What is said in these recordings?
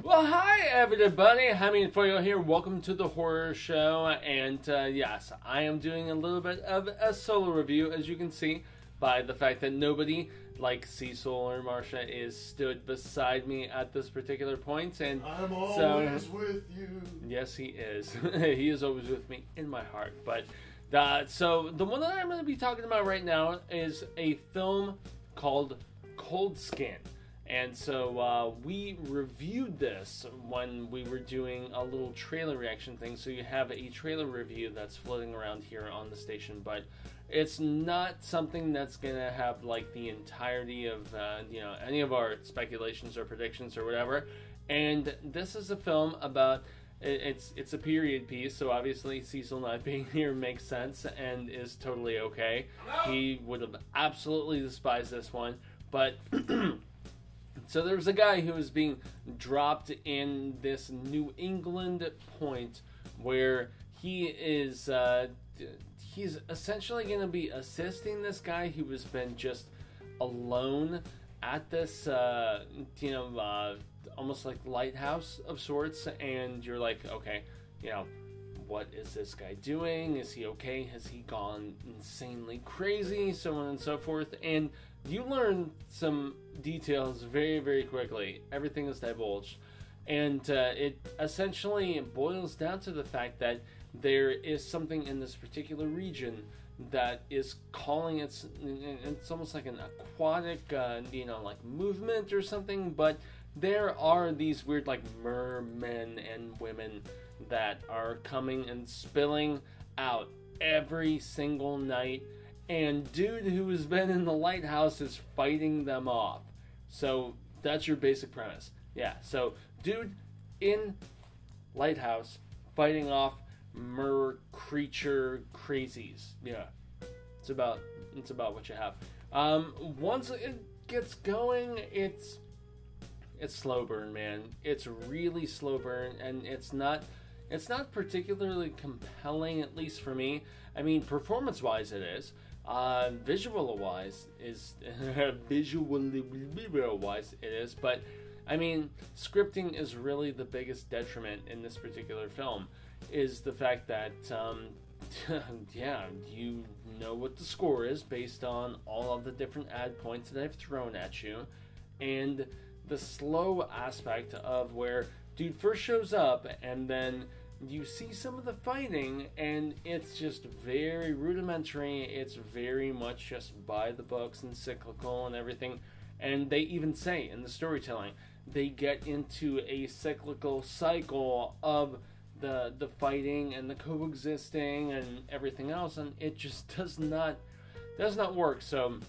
Well, hi everybody, Jaime and Fuego here. Welcome to the horror show, and yes, I am doing a little bit of a solo review, as you can see by the fact that nobody, like Cecil or Marcia, is stood beside me at this particular point, and I'm always with you. Yes, he is. He is always with me in my heart. But so the one that I'm going to be talking about right now is a film called Cold Skin. And so we reviewed this when we were doing a little trailer reaction thing. So you have a trailer review that's floating around here on the station, but it's not something that's gonna have like the entirety of any of our speculations or predictions or whatever. And this is a film about it's a period piece, so obviously Cecil not being here makes sense and is totally okay. He would have absolutely despised this one, but. So there was a guy who was being dropped in this New England point where he is he's essentially going to be assisting this guy who has been just alone at this almost like lighthouse of sorts, and you're like, okay, what is this guy doing? Is he okay? Has he gone insanely crazy? So on and so forth. And you learn some details very, very quickly. Everything is divulged. And it essentially boils down to the fact that there is something in this particular region that is calling it's almost like an aquatic, like movement or something. But there are these weird, like, mermen and women that are coming and spilling out every single night. And dude who has been in the lighthouse is fighting them off. So that's your basic premise. Yeah, so dude in lighthouse fighting off mer creature crazies. Yeah, it's about what you have. Once it gets going, it's slow burn, man. It's really slow burn, and it's not particularly compelling, at least for me. I mean, performance-wise, it is. Visual-wise, it is. But I mean, scripting is really the biggest detriment in this particular film. Is the fact that yeah, you know what the score is based on all of the different ad points that I've thrown at you, and the slow aspect of where dude first shows up and then you see some of the fighting and it's just very rudimentary. It's very much just by the books and cyclical and everything. And they even say in the storytelling, they get into a cyclical cycle of the fighting and the coexisting and everything else, and it just does not work. So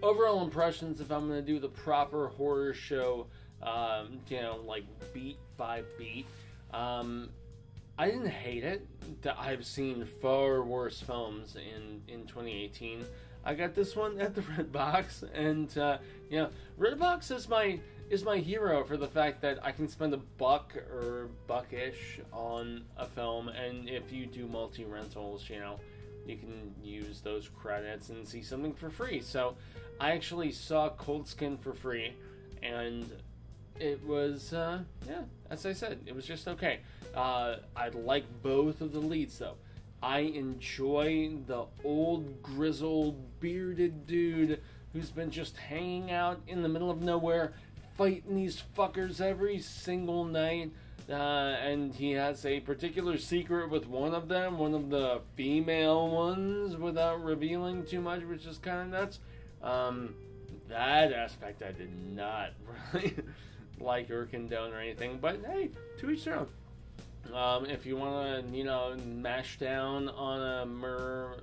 overall impressions, if I'm going to do the proper horror show, like beat by beat, I didn't hate it. I've seen far worse films in 2018. I got this one at the Red Box, and Red Box is my hero for the fact that I can spend $1 or $1-ish on a film, and if you do multi-rentals, you can use those credits and see something for free. So I actually saw Cold Skin for free, and it was, as I said, it was just okay. I like both of the leads, though. I enjoy the old, grizzled, bearded dude who's been just hanging out in the middle of nowhere, fighting these fuckers every single night. And he has a particular secret with one of them, one of the female ones, without revealing too much, which is kind of nuts. That aspect I did not really like or condone or anything, but hey, to each their own. If you want to, mash down on a mer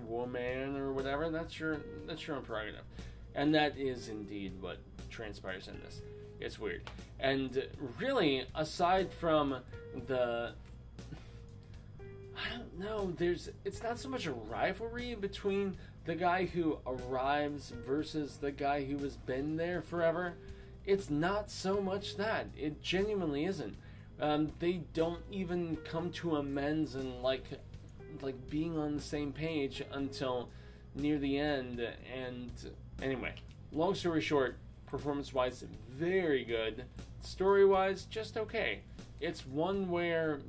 woman or whatever, that's your own prerogative. And that is indeed what transpires in this. It's weird. And really, aside from the, I don't know, it's not so much a rivalry between the guy who arrives versus the guy who has been there forever. It's not so much that. It genuinely isn't. They don't even come to amends and like being on the same page until near the end. And anyway, long story short, performance-wise, very good. Story-wise, just okay. It's one where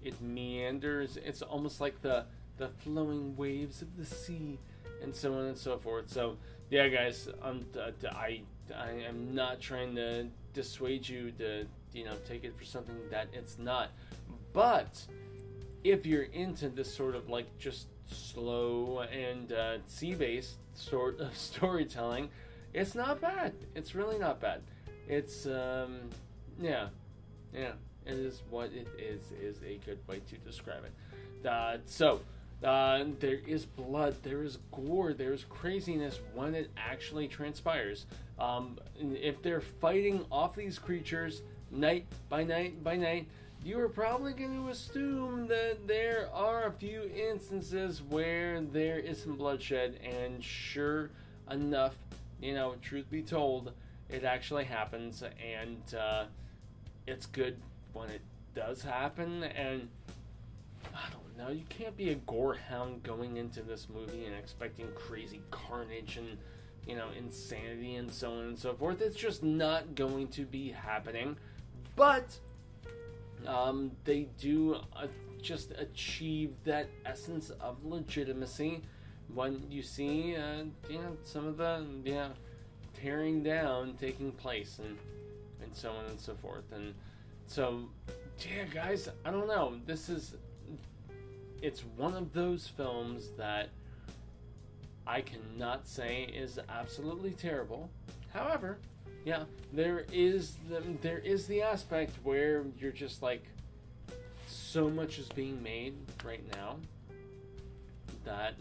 it meanders. It's almost like the flowing waves of the sea, and so on and so forth. So, yeah, guys, I am not trying to dissuade you to, take it for something that it's not. But if you're into this sort of like just slow and sea-based sort of storytelling, it's not bad. It's really not bad. It's yeah, it is what it is a good way to describe it. So there is blood, there is gore, there's craziness when it actually transpires. If they're fighting off these creatures night by night by night, you are probably going to assume that there are a few instances where there is some bloodshed, and sure enough, truth be told, it actually happens, and it's good when it does happen. And I don't know, you can't be a gore hound going into this movie and expecting crazy carnage and insanity and so on and so forth. It's just not going to be happening. But they do just achieve that essence of legitimacy when you see some of the tearing down taking place, and so on and so forth. And so, yeah, guys, I don't know, it's one of those films that I cannot say is absolutely terrible. However, yeah, there is the aspect where you're just like, so much is being made right now that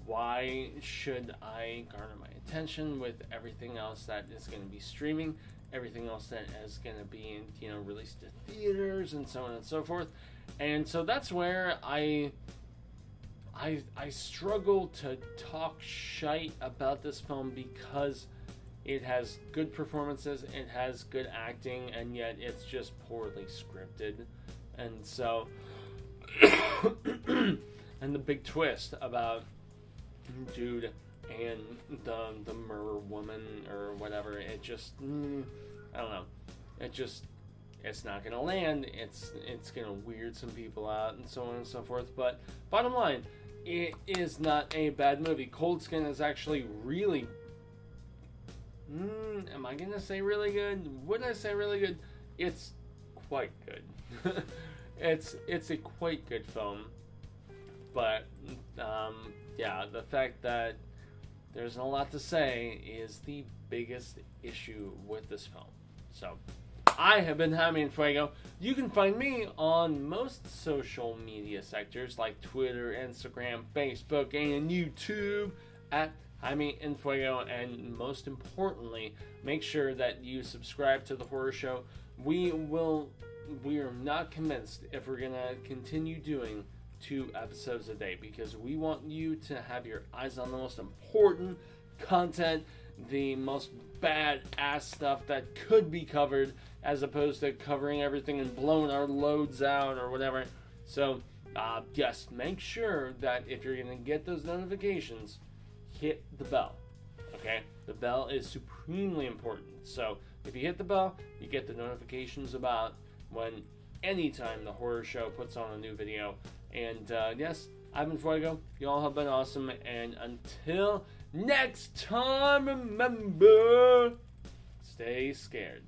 why should I garner my attention with everything else that is going to be streaming, everything else that is going to be released to theaters and so on and so forth. And so that's where I struggle to talk shite about this film, because it has good performances, it has good acting, and yet it's just poorly scripted. And so, and the big twist about dude and the mer woman or whatever, it just, I don't know, it's not gonna land. It's gonna weird some people out and so on and so forth. But bottom line, it is not a bad movie. Cold Skin is actually really, am I gonna say really good? Would I say really good? It's quite good. It's a quite good film. But yeah, the fact that there's a lot to say is the biggest issue with this film. So, I have been Jaime and Fuego. You can find me on most social media sectors like Twitter, Instagram, Facebook, and YouTube at Jaime and Fuego. And most importantly, make sure that you subscribe to the horror show. We are not convinced if we're going to continue doing 2 episodes a day, because we want you to have your eyes on the most important content, the most badass stuff that could be covered, as opposed to covering everything and blowing our loads out or whatever. So, yes, make sure that if you're going to get those notifications, hit the bell. Okay? The bell is supremely important. So, if you hit the bell, you get the notifications about when anytime the horror show puts on a new video. And yes, I've been Fuego. You all have been awesome. And until next time, remember, stay scared.